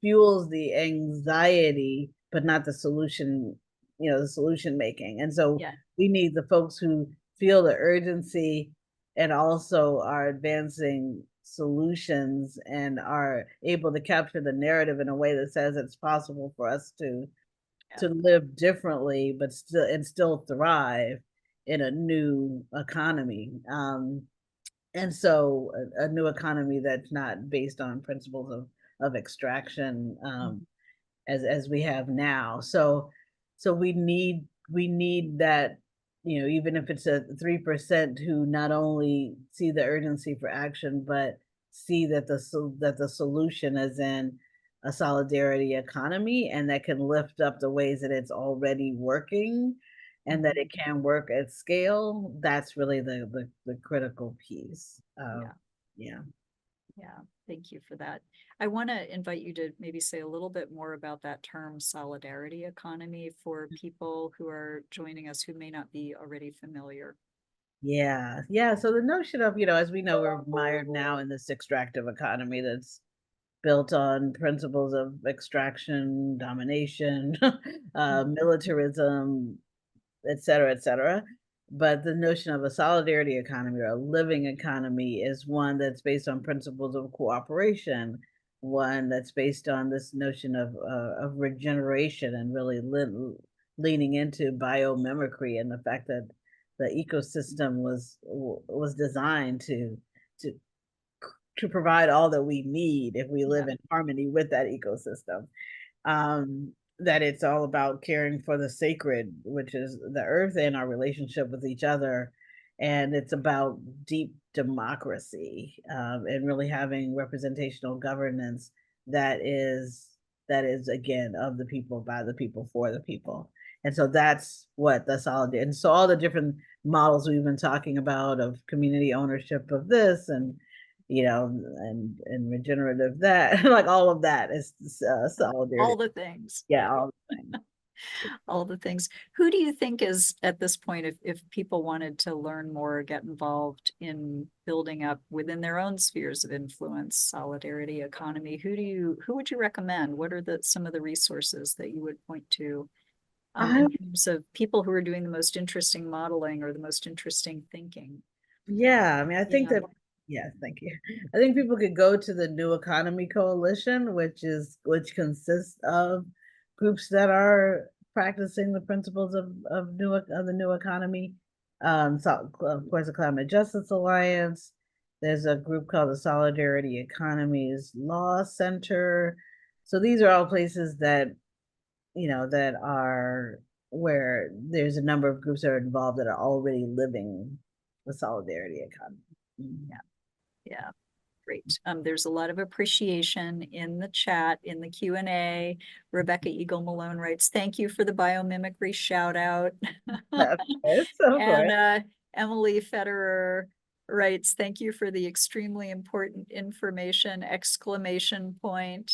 fuels the anxiety but not the solution, the solution making. And so Yeah. we need the folks who feel the urgency and also are advancing solutions and are able to capture the narrative in a way that says it's possible for us to live differently but still thrive in a new economy. And so a new economy that's not based on principles of extraction, as we have now. So we need that, even if it's a 3% who not only see the urgency for action, but see that the solution is in a solidarity economy and that can lift up the ways that it's already working and that it can work at scale. That's really the critical piece. Yeah. Yeah. Yeah. Thank you for that. I want to invite you to maybe say a little bit more about that term solidarity economy for people who are joining us who may not be already familiar. Yeah. Yeah. So the notion of, as we know, we're mired now in this extractive economy that's built on principles of extraction, domination, militarism, et cetera, et cetera. But the notion of a solidarity economy or a living economy is one that's based on principles of cooperation, one that's based on this notion of regeneration and really leaning into biomimicry and the fact that the ecosystem was designed to to provide all that we need if we live Yeah. in harmony with that ecosystem. That it's all about caring for the sacred, which is the earth and our relationship with each other. And it's about deep democracy, and really having representational governance that is again of the people, by the people, for the people. And so that's what the solid. And so all the different models we've been talking about of community ownership of this and and regenerative that, like all of that is solidarity. All the things. Yeah, Yeah. all the things. All the things. Who do you think is at this point, if people wanted to learn more, get involved in building up within their own spheres of influence, solidarity economy, who would you recommend? What are some of the resources that you would point to I, in terms of people who are doing the most interesting modeling or the most interesting thinking? yeah, I mean, I think Yeah. that, yeah, thank you. I think people could go to the New Economy Coalition, which consists of groups that are practicing the principles of the new economy. So of course, the Climate Justice Alliance. There's a group called the Solidarity Economies Law Center. So these are all places that are where there's a number of groups that are involved that are already living the solidarity economy. Yeah. Yeah. Great. There's a lot of appreciation in the chat, in the Q&A. Rebecca Eagle Malone writes, thank you for the biomimicry shout out. Of And course. Emily Federer writes, thank you for the extremely important information, exclamation point.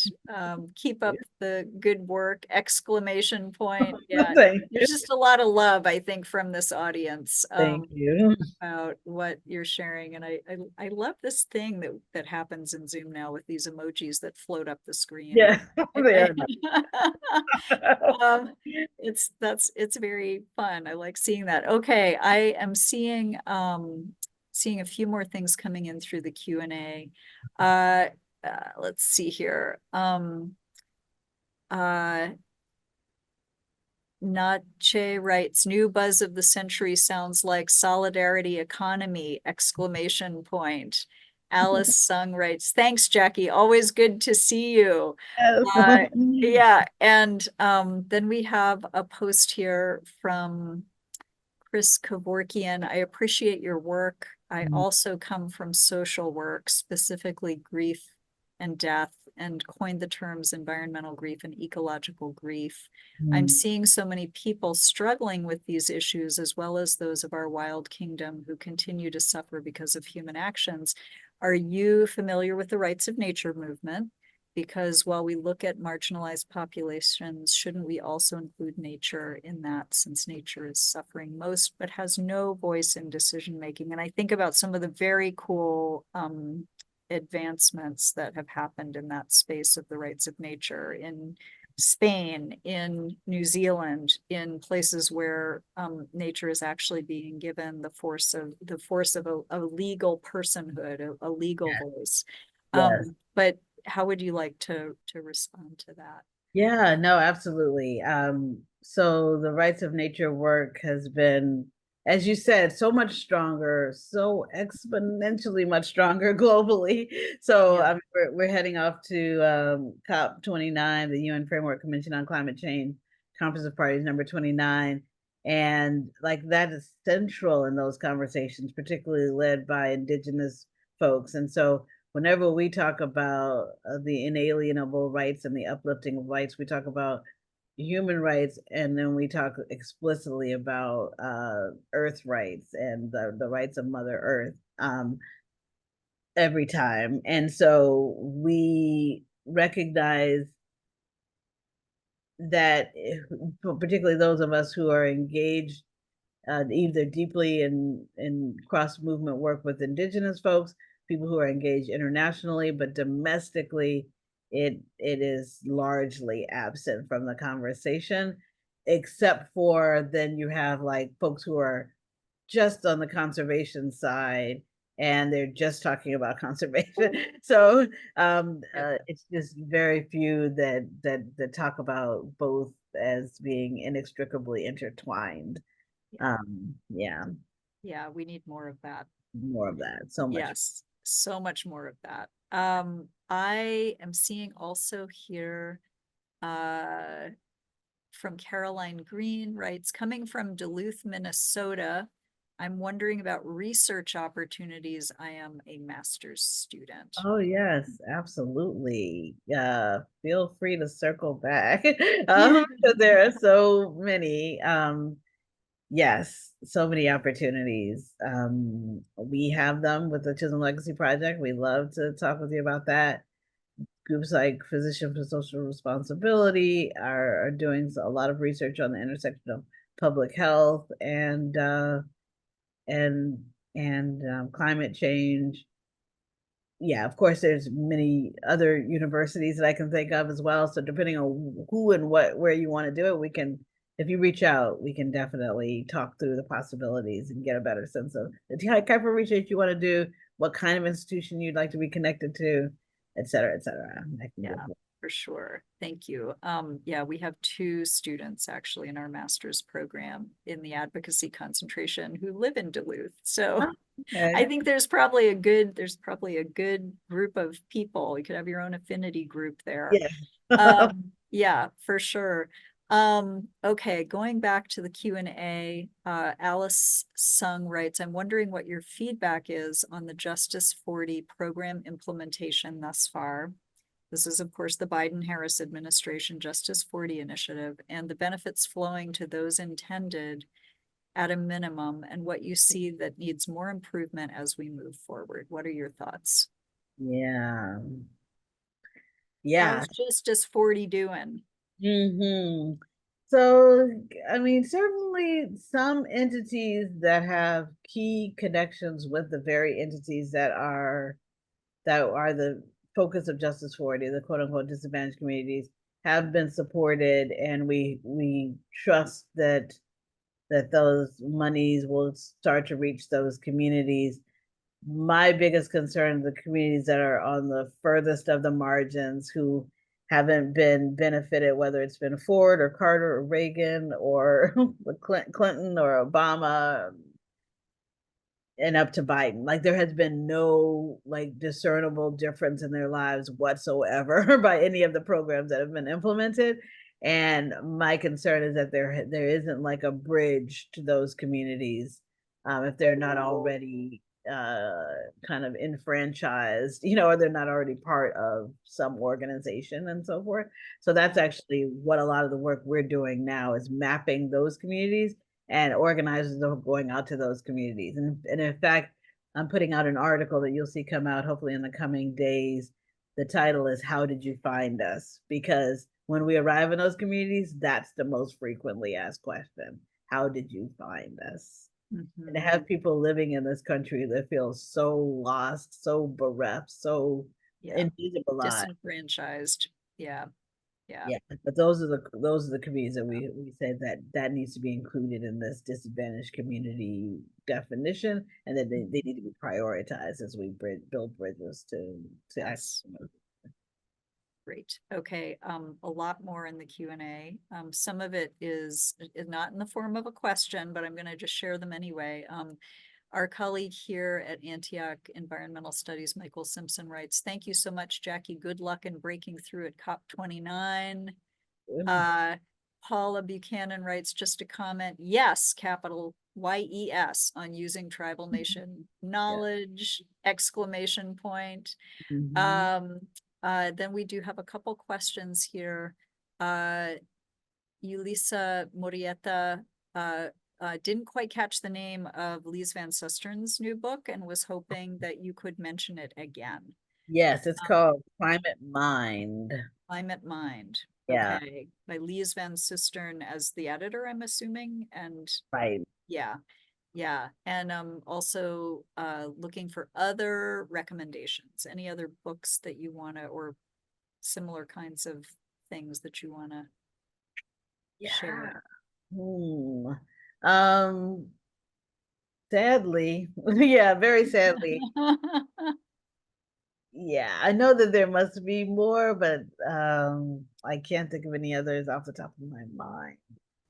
Keep up the good work, exclamation point. Yeah, Thank you. there's just a lot of love, I think, from this audience. Thank you. About what you're sharing. And I love this thing that happens in Zoom now with these emojis that float up the screen. Yeah, they are. um, it's very fun. I like seeing that. Okay, I am seeing a few more things coming in through the Q&A. let's see here. Nache writes, new buzz of the century sounds like solidarity economy, exclamation point. Alice Sung writes, thanks, Jacqui. Always good to see you. Yes. Yeah, and then we have a post here from Chris Kevorkian. I appreciate your work. I also come from social work, specifically grief and death, and coined the terms environmental grief and ecological grief. I'm seeing so many people struggling with these issues, as well as those of our wild kingdom who continue to suffer because of human actions. Are you familiar with the Rights of Nature movement? Because while we look at marginalized populations, shouldn't we also include nature in that, since nature is suffering most, but has no voice in decision making? And I think about some of the very cool advancements that have happened in that space of the rights of nature in Spain, in New Zealand, in places where nature is actually being given the force of a legal personhood, a legal voice. Yes. But how would you like to respond to that? Yeah, no, absolutely. So the rights of nature work has been, as you said, so much stronger, so exponentially much stronger globally. So Yeah. we're heading off to COP29, the UN Framework Convention on Climate Change, Conference of Parties number 29. And like that is central in those conversations, particularly led by Indigenous folks. And so whenever we talk about the inalienable rights and the uplifting of rights, we talk about human rights, and then we talk explicitly about earth rights and the rights of Mother Earth every time. And so we recognize that, particularly those of us who are engaged either deeply in cross movement work with Indigenous folks, people who are engaged internationally, but domestically, it is largely absent from the conversation, except for then you have like folks who are just on the conservation side and they're just talking about conservation. So Yeah. it's just very few that talk about both as being inextricably intertwined. Yeah. Yeah, Yeah, we need more of that. more of that, so much. Yes, so much more of that. I am seeing also here from Caroline Green writes, coming from Duluth, Minnesota, I'm wondering about research opportunities. I am a master's student. Oh yes, absolutely. Feel free to circle back. 'Cause there are so many. Yes, so many opportunities. We have them with the Chisholm Legacy Project. We love to talk with you about that. Groups like Physician for Social Responsibility are doing a lot of research on the intersection of public health and climate change. Yeah, of course, there's many other universities that I can think of as well. So depending on who and where you want to do it, we can, if you reach out, we can definitely talk through the possibilities and get a better sense of the type of research you want to do, what kind of institution you'd like to be connected to, et cetera, et cetera. Yeah, for sure. Thank you. Yeah, we have two students actually in our master's program in the advocacy concentration who live in Duluth. So I Okay. think there's probably a good group of people. You could have your own affinity group there. Yeah. Yeah, for sure. Okay, going back to the Q&A, Alice Sung writes, I'm wondering what your feedback is on the Justice 40 program implementation thus far. This is, of course, the Biden-Harris administration Justice 40 initiative, and the benefits flowing to those intended at a minimum, and what you see that needs more improvement as we move forward. What are your thoughts? Yeah. Yeah. How's Justice 40 doing? Hmm. So, I mean, certainly some entities that have key connections with the very entities that are the focus of Justice 40, the quote unquote disadvantaged communities, have been supported, and we trust that those monies will start to reach those communities. my biggest concern, the communities that are on the furthest of the margins who haven't been benefited, whether it's been Ford or Carter or Reagan or Clinton or Obama, and up to Biden. Like there has been no like discernible difference in their lives whatsoever by any of the programs that have been implemented. And my concern is that there isn't like a bridge to those communities if they're not already kind of enfranchised, or they're not already part of some organization and so forth. So that's actually what a lot of the work we're doing now is mapping those communities, and organizers are going out to those communities. And in fact, I'm putting out an article that you'll see come out hopefully in the coming days. The title is How Did You Find Us? Because when we arrive in those communities, that's the most frequently asked question. How did you find us? And to have people living in this country that feel so lost, so bereft, so invisibilized. Disenfranchised. Yeah. Yeah, but those are the communities that we say that needs to be included in this disadvantaged community definition, and that they need to be prioritized as we build bridges to Yes. Great. Okay. A lot more in the Q&A. Some of it is not in the form of a question, but I'm going to just share them anyway. Our colleague here at Antioch Environmental Studies, Michael Simpson, writes, "Thank you so much, Jacqui. Good luck in breaking through at COP29. Paula Buchanan writes, just a comment, yes, capital YES on using tribal nation knowledge, exclamation point. Then we do have a couple questions here. Yulisa Morieta didn't quite catch the name of Lise Van Sustern's new book and was hoping that you could mention it again. Yes, it's called Climate Mind. Climate Mind. Yeah. Okay. By Lise Van Sustern as the editor, I'm assuming. And right. Yeah. Yeah. And also looking for other recommendations, any other books that you want to, or similar kinds of things that you want to share. Sadly, yeah, very sadly. Yeah, I know that there must be more, but I can't think of any others off the top of my mind.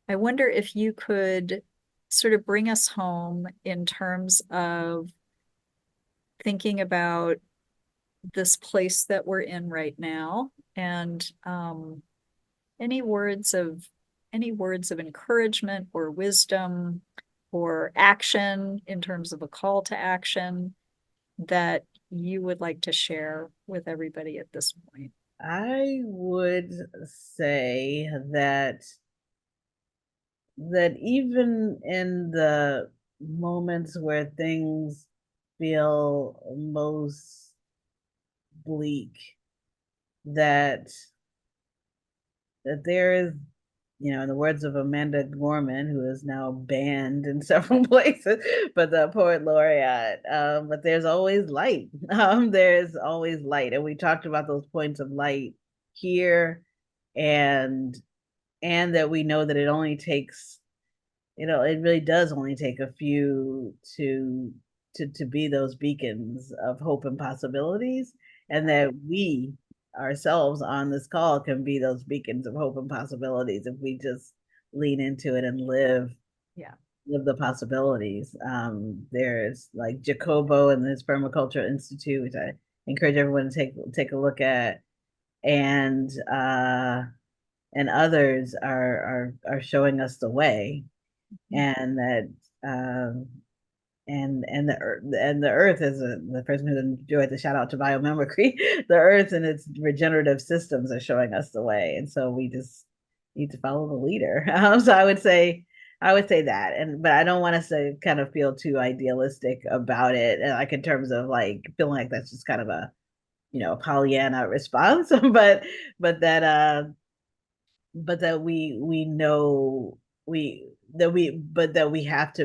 I wonder if you could sort of bring us home in terms of thinking about this place that we're in right now, and any words of encouragement or wisdom or action in terms of a call to action that you would like to share with everybody at this point. I would say that even in the moments where things feel most bleak, that there is, in the words of Amanda Gorman, who is now banned in several places, but the poet laureate, but there's always light. There's always light. And we talked about those points of light here, and that we know that it only takes, it really does only take a few to be those beacons of hope and possibilities, and that we ourselves on this call can be those beacons of hope and possibilities if we just lean into it and live the possibilities. There's like Jacobo and his Permaculture Institute, which I encourage everyone to take a look at, and others are showing us the way, and that and the earth is the person who enjoyed the shout out to biomimicry. The earth and its regenerative systems are showing us the way, and so we just need to follow the leader. So I would say that, but I don't want us to kind of feel too idealistic about it, like in terms of like feeling like that's just kind of a Pollyanna response, but that we know that we have to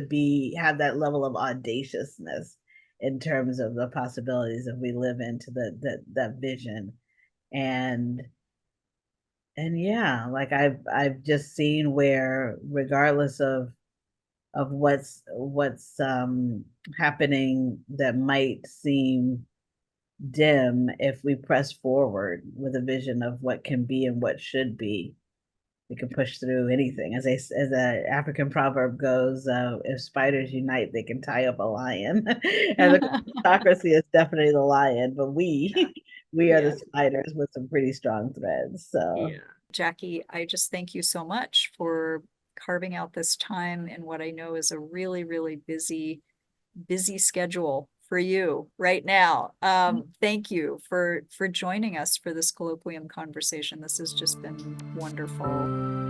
have that level of audaciousness in terms of the possibilities if we live into that vision. And yeah, like I've just seen where regardless of of what's happening that might seem dim if we press forward with a vision of what can be and what should be. We can push through anything. As a African proverb goes, if spiders unite, they can tie up a lion. And the autocracy is definitely the lion, but Yeah. we are Yeah. the spiders with some pretty strong threads. So Yeah. Jacqui, I just thank you so much for carving out this time in what I know is a really, really busy schedule for you right now. Thank you for joining us for this colloquium conversation. This has just been wonderful.